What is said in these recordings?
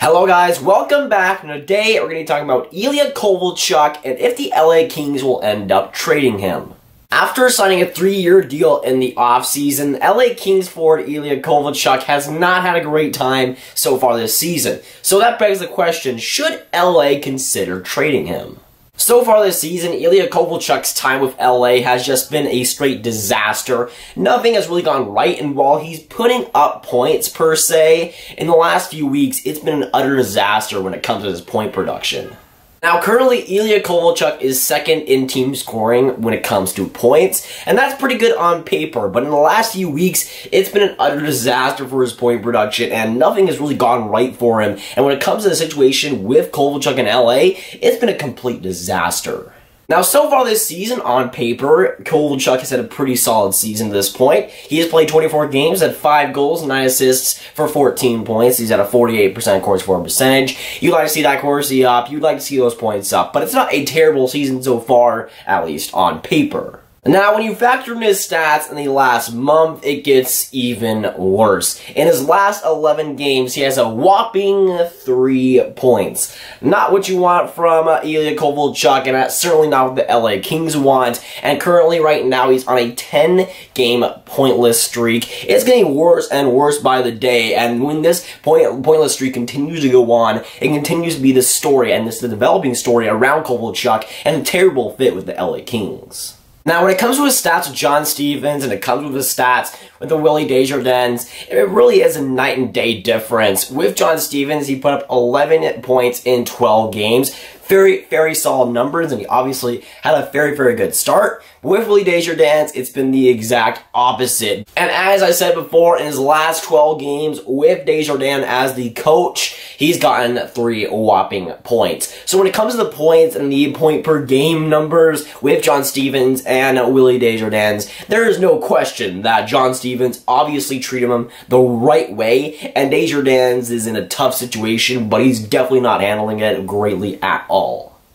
Hello guys, welcome back, and today we're going to be talking about Ilya Kovalchuk and if the LA Kings will end up trading him. After signing a 3-year deal in the offseason, LA Kings forward Ilya Kovalchuk has not had a great time so far this season. So that begs the question, should LA consider trading him? So far this season, Ilya Kovalchuk's time with LA has just been a straight disaster. Nothing has really gone right, and while he's putting up points per se, in the last few weeks, it's been an utter disaster when it comes to his point production. Now, currently, Ilya Kovalchuk is second in team scoring when it comes to points, and that's pretty good on paper, but in the last few weeks, it's been an utter disaster for his point production, and nothing has really gone right for him, and when it comes to the situation with Kovalchuk in LA, it's been a complete disaster. Now, so far this season, on paper, Kovalchuk has had a pretty solid season to this point. He has played 24 games, had 5 goals, 9 assists for 14 points. He's at a 48% Corsi for percentage. You'd like to see that Corsi up. You'd like to see those points up. But it's not a terrible season so far, at least on paper. Now, when you factor in his stats in the last month, it gets even worse. In his last 11 games, he has a whopping 3 points. Not what you want from Ilya Kovalchuk, and that's certainly not what the LA Kings want. And currently, right now, he's on a 10-game pointless streak. It's getting worse and worse by the day, and when this pointless streak continues to go on, it continues to be the story, and this is the developing story around Kovalchuk, and a terrible fit with the LA Kings. Now, when it comes to his stats with John Stevens, and it comes with his stats with the Willie Desjardins, it really is a night and day difference. With John Stevens, he put up 11 points in 12 games. Very solid numbers, and he obviously had a very good start. With Willie Desjardins, it's been the exact opposite. And as I said before, in his last 12 games with Desjardins as the coach, he's gotten 3 whopping points. So when it comes to the points and the point per game numbers with John Stevens and Willie Desjardins, there is no question that John Stevens obviously treated him the right way, and Desjardins is in a tough situation, but he's definitely not handling it greatly at all.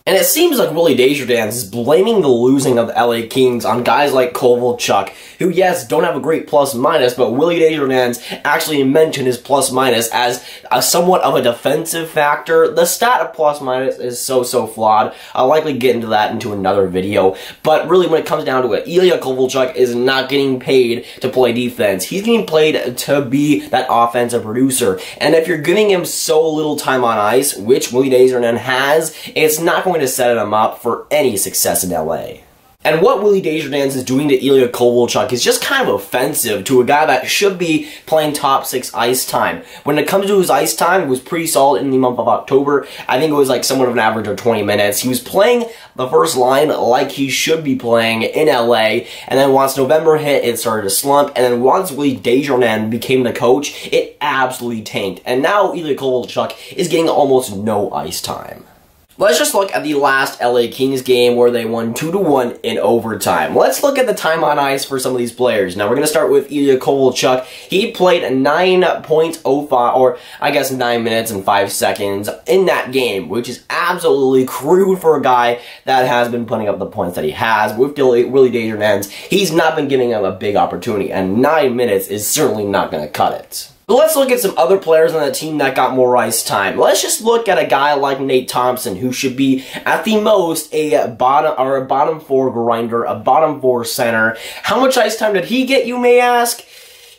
And it seems like Willie Desjardins is blaming the losing of the LA Kings on guys like Kovalchuk, who, yes, don't have a great plus-minus, but Willie Desjardins actually mentioned his plus-minus as somewhat of a defensive factor. The stat of plus-minus is so flawed. I'll likely get into that into another video, but really when it comes down to it, Ilya Kovalchuk is not getting paid to play defense. He's getting paid to be that offensive producer, and if you're giving him so little time on ice, which Willie Desjardins has, it's not going to set him up for any success in LA. And what Willie Desjardins is doing to Ilya Kovalchuk is just kind of offensive to a guy that should be playing top 6 ice time. When it comes to his ice time, it was pretty solid in the month of October. I think it was like somewhat of an average of 20 minutes. He was playing the first line like he should be playing in LA, and then once November hit, it started to slump, and then once Willie Desjardins became the coach, it absolutely tanked. And now Ilya Kovalchuk is getting almost no ice time. Let's just look at the last LA Kings game where they won 2-1 in overtime. Let's look at the time on ice for some of these players. Now, we're going to start with Ilya Kovalchuk. He played 9.05, or I guess 9 minutes and 5 seconds in that game, which is absolutely crude for a guy that has been putting up the points that he has. With Willie Desjardins, he's not been giving him a big opportunity, and 9 minutes is certainly not going to cut it. But let's look at some other players on the team that got more ice time. Let's just look at a guy like Nate Thompson, who should be at the most a bottom 4 grinder, a bottom 4 center. How much ice time did he get, you may ask?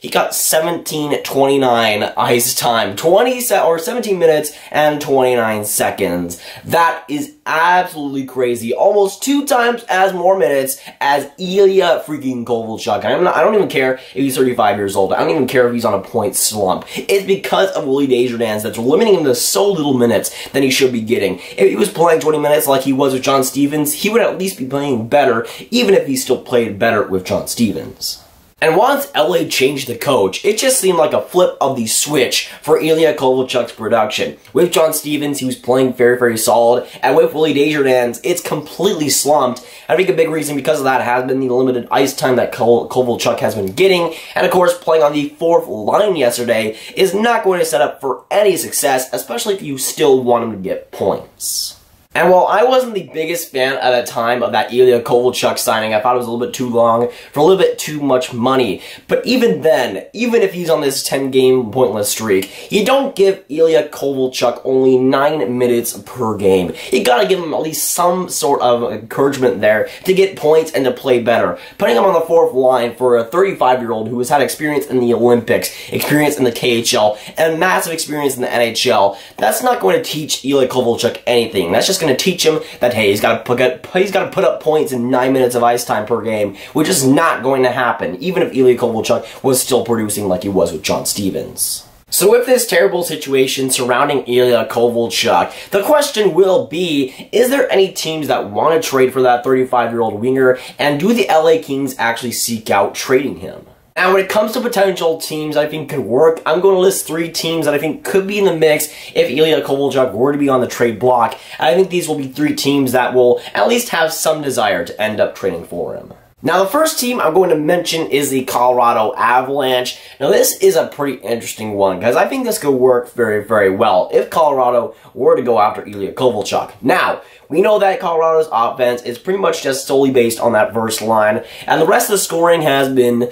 He got 17:29 ice time, 17 minutes and 29 seconds. That is absolutely crazy. Almost 2 times as more minutes as Ilya freaking Kovalchuk. I don't even care if he's 35 years old. I don't even care if he's on a point slump. It's because of Willie Desjardins that's limiting him to so little minutes than he should be getting. If he was playing 20 minutes like he was with John Stevens, he would at least be playing better, even if he still played better with John Stevens. And once LA changed the coach, it just seemed like a flip of the switch for Ilya Kovalchuk's production. With John Stevens, he was playing very solid, and with Willie Desjardins, it's completely slumped. I think a big reason because of that has been the limited ice time that Kovalchuk has been getting, and of course, playing on the 4th line yesterday is not going to set up for any success, especially if you still want him to get points. And while I wasn't the biggest fan at the time of that Ilya Kovalchuk signing, I thought it was a little bit too long for a little bit too much money. But even then, even if he's on this 10-game pointless streak, you don't give Ilya Kovalchuk only 9 minutes per game. You gotta give him at least some sort of encouragement there to get points and to play better. Putting him on the 4th line for a 35-year-old who has had experience in the Olympics, experience in the KHL, and massive experience in the NHL, that's not going to teach Ilya Kovalchuk anything. That's just going to teach him that, hey, he's got to put up points in 9 minutes of ice time per game, which is not going to happen, even if Ilya Kovalchuk was still producing like he was with John Stevens. So with this terrible situation surrounding Ilya Kovalchuk, the question will be, is there any teams that want to trade for that 35-year-old winger, and do the LA Kings actually seek out trading him? Now, when it comes to potential teams I think could work, I'm going to list 3 teams that I think could be in the mix if Ilya Kovalchuk were to be on the trade block. And I think these will be 3 teams that will at least have some desire to end up trading for him. Now, the first team I'm going to mention is the Colorado Avalanche. Now, this is a pretty interesting one because I think this could work very, very well if Colorado were to go after Ilya Kovalchuk. Now, we know that Colorado's offense is pretty much just solely based on that first line, and the rest of the scoring has been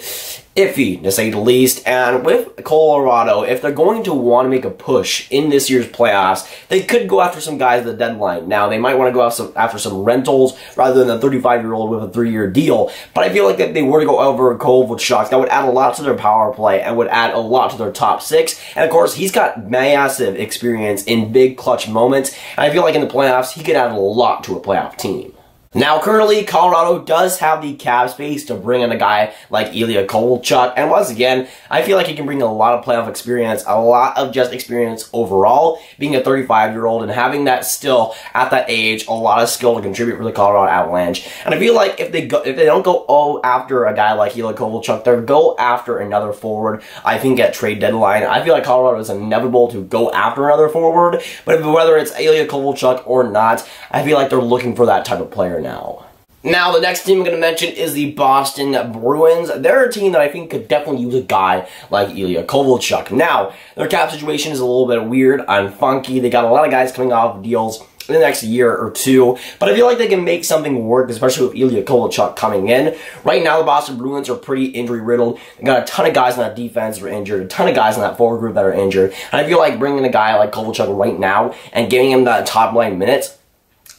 iffy, to say the least. And with Colorado, if they're going to want to make a push in this year's playoffs, they could go after some guys at the deadline. Now, they might want to go after some rentals rather than a 35-year-old with a 3-year deal, but I feel like if they were to go over Kovalchuk, that would add a lot to their power play and would add a lot to their top 6. And of course, he's got massive experience in big clutch moments, and I feel like in the playoffs, he could add a lot to a playoff team. Now, currently, Colorado does have the cap space to bring in a guy like Ilya Kovalchuk, and once again, I feel like he can bring a lot of playoff experience, a lot of just experience overall, being a 35-year-old and having that still, at that age, a lot of skill to contribute for the Colorado Avalanche. And I feel like if they don't go after a guy like Ilya Kovalchuk, they'll go after another forward, I think, at trade deadline. I feel like Colorado is inevitable to go after another forward, but whether it's Ilya Kovalchuk or not, I feel like they're looking for that type of player now. Now, the next team I'm going to mention is the Boston Bruins. They're a team that I think could definitely use a guy like Ilya Kovalchuk. Now, their cap situation is a little bit weird and funky. They got a lot of guys coming off deals in the next year or 2, but I feel like they can make something work, especially with Ilya Kovalchuk coming in. Right now, the Boston Bruins are pretty injury-riddled. They got a ton of guys on that defense that are injured, a ton of guys on that forward group that are injured, and I feel like bringing a guy like Kovalchuk right now and giving him that top-line minutes,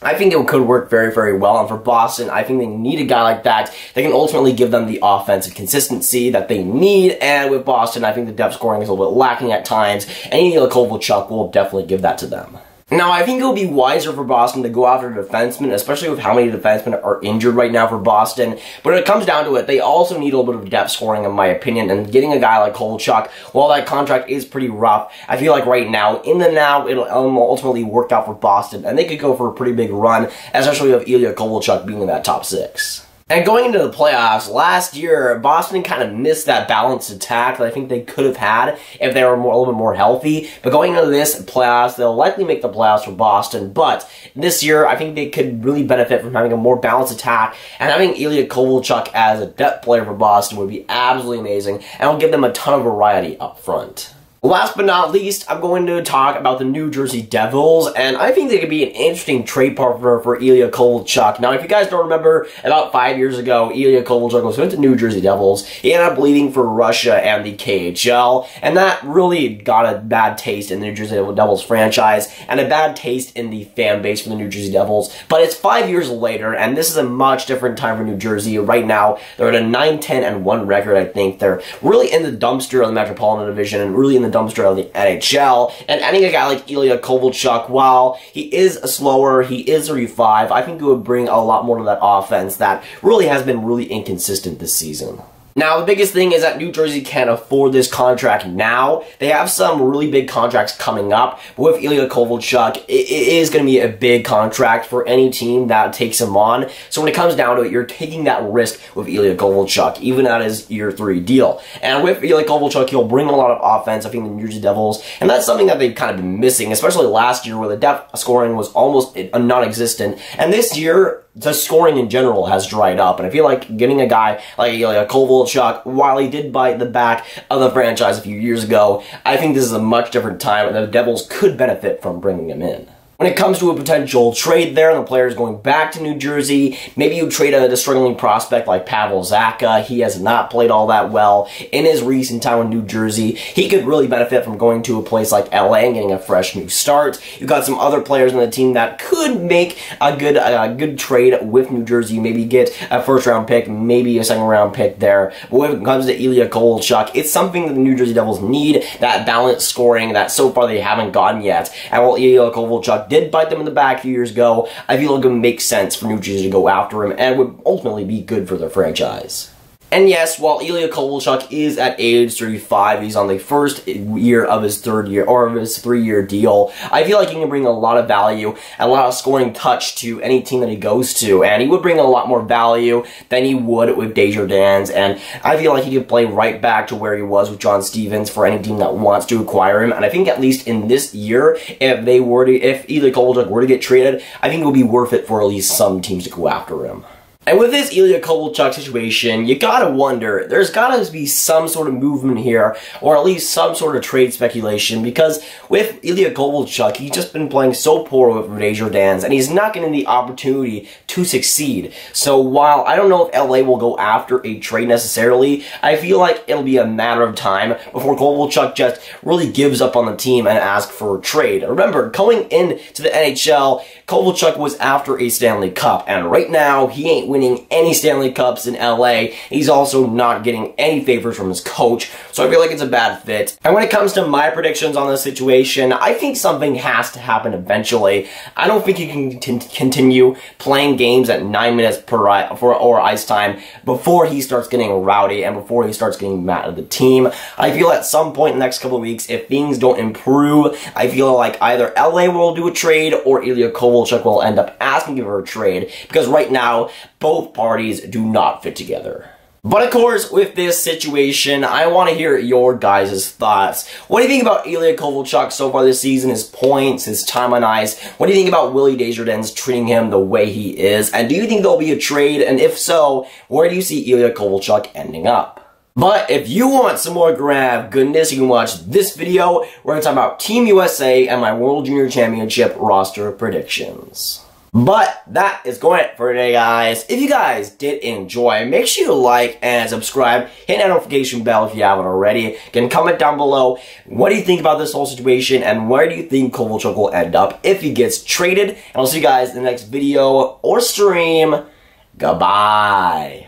I think it could work very, very well. And for Boston, I think they need a guy like that. They can ultimately give them the offensive consistency that they need. And with Boston, I think the depth scoring is a little bit lacking at times. And Ilya Kovalchuk will definitely give that to them. Now, I think it would be wiser for Boston to go after defensemen, especially with how many defensemen are injured right now for Boston. But when it comes down to it, they also need a little bit of depth scoring, in my opinion, and getting a guy like Kovalchuk, while that contract is pretty rough, I feel like right now, it'll ultimately work out for Boston, and they could go for a pretty big run, especially with Ilya Kovalchuk being in that top 6. And going into the playoffs, last year, Boston kind of missed that balanced attack that I think they could have had if they were a little bit more healthy. But going into this playoffs, they'll likely make the playoffs for Boston. But this year, I think they could really benefit from having a more balanced attack. And having Ilya Kovalchuk as a depth player for Boston would be absolutely amazing. And will give them a ton of variety up front. Last but not least, I'm going to talk about the New Jersey Devils, and I think they could be an interesting trade partner for Ilya Kovalchuk. Now, if you guys don't remember, about 5 years ago, Ilya Kovalchuk was sent to New Jersey Devils. He ended up leaving for Russia and the KHL, and that really got a bad taste in the New Jersey Devils franchise, and a bad taste in the fan base for the New Jersey Devils. But it's 5 years later, and this is a much different time for New Jersey. Right now, they're at a 9-10-1 record, I think. They're really in the dumpster of the Metropolitan Division, and really in the dumpster of the NHL, and adding a guy like Ilya Kovalchuk, while he is slower, he is 35, I think it would bring a lot more to that offense that really has been really inconsistent this season. Now, the biggest thing is that New Jersey can't afford this contract now. They have some really big contracts coming up, but with Ilya Kovalchuk, it is going to be a big contract for any team that takes him on. So when it comes down to it, you're taking that risk with Ilya Kovalchuk, even at his year 3 deal. And with Ilya Kovalchuk, he'll bring a lot of offense, I think, the New Jersey Devils, and that's something that they've kind of been missing, especially last year where the depth scoring was almost non-existent. And this year, the scoring in general has dried up, and I feel like getting a guy like Ilya Kovalchuk, while he did bite the back of the franchise a few years ago, I think this is a much different time, and the Devils could benefit from bringing him in. When it comes to a potential trade there and the players going back to New Jersey, maybe you trade a struggling prospect like Pavel Zacha. He has not played all that well in his recent time in New Jersey. He could really benefit from going to a place like LA and getting a fresh new start. You've got some other players on the team that could make a good trade with New Jersey. Maybe get a first-round pick, maybe a second-round pick there. But when it comes to Ilya Kovalchuk, it's something that the New Jersey Devils need, that balanced scoring that so far they haven't gotten yet. And while Ilya Kovalchuk did bite them in the back a few years ago, I feel like it would make sense for New Jersey to go after him and would ultimately be good for their franchise. And yes, while Ilya Kovalchuk is at age 35, he's on the first year of his three-year deal, I feel like he can bring a lot of value and a lot of scoring touch to any team that he goes to, and he would bring a lot more value than he would with Desjardins, and I feel like he could play right back to where he was with John Stevens for any team that wants to acquire him, and I think at least in this year, if Ilya Kovalchuk were to get traded, I think it would be worth it for at least some teams to go after him. And with this Ilya Kovalchuk situation, you gotta wonder, there's gotta be some sort of movement here, or at least some sort of trade speculation, because with Ilya Kovalchuk, he's just been playing so poor with Desjardins, and he's not getting the opportunity to succeed. So while I don't know if LA will go after a trade necessarily, I feel like it'll be a matter of time before Kovalchuk just really gives up on the team and asks for a trade. Remember, going into the NHL, Kovalchuk was after a Stanley Cup, and right now, he ain't winning any Stanley Cups in LA. He's also not getting any favors from his coach, so I feel like it's a bad fit. And when it comes to my predictions on this situation, I think something has to happen eventually. I don't think he can continue playing games at 9 minutes per ice time before he starts getting rowdy and before he starts getting mad at the team. I feel at some point in the next couple of weeks, if things don't improve, I feel like either LA will do a trade or Ilya Kovalchuk will end up asking for a trade, because right now, both parties do not fit together. But of course, with this situation, I want to hear your guys' thoughts. What do you think about Ilya Kovalchuk so far this season, his points, his time on ice? What do you think about Willie Desjardins treating him the way he is? And do you think there'll be a trade? And if so, where do you see Ilya Kovalchuk ending up? But if you want some more Grav goodness, you can watch this video where I'm talking about Team USA and my World Junior Championship roster predictions. But that is going it for today, guys. If you guys did enjoy, make sure you like and subscribe. Hit that notification bell if you haven't already. You can comment down below. What do you think about this whole situation, and where do you think Kovalchuk will end up if he gets traded? And I'll see you guys in the next video or stream. Goodbye.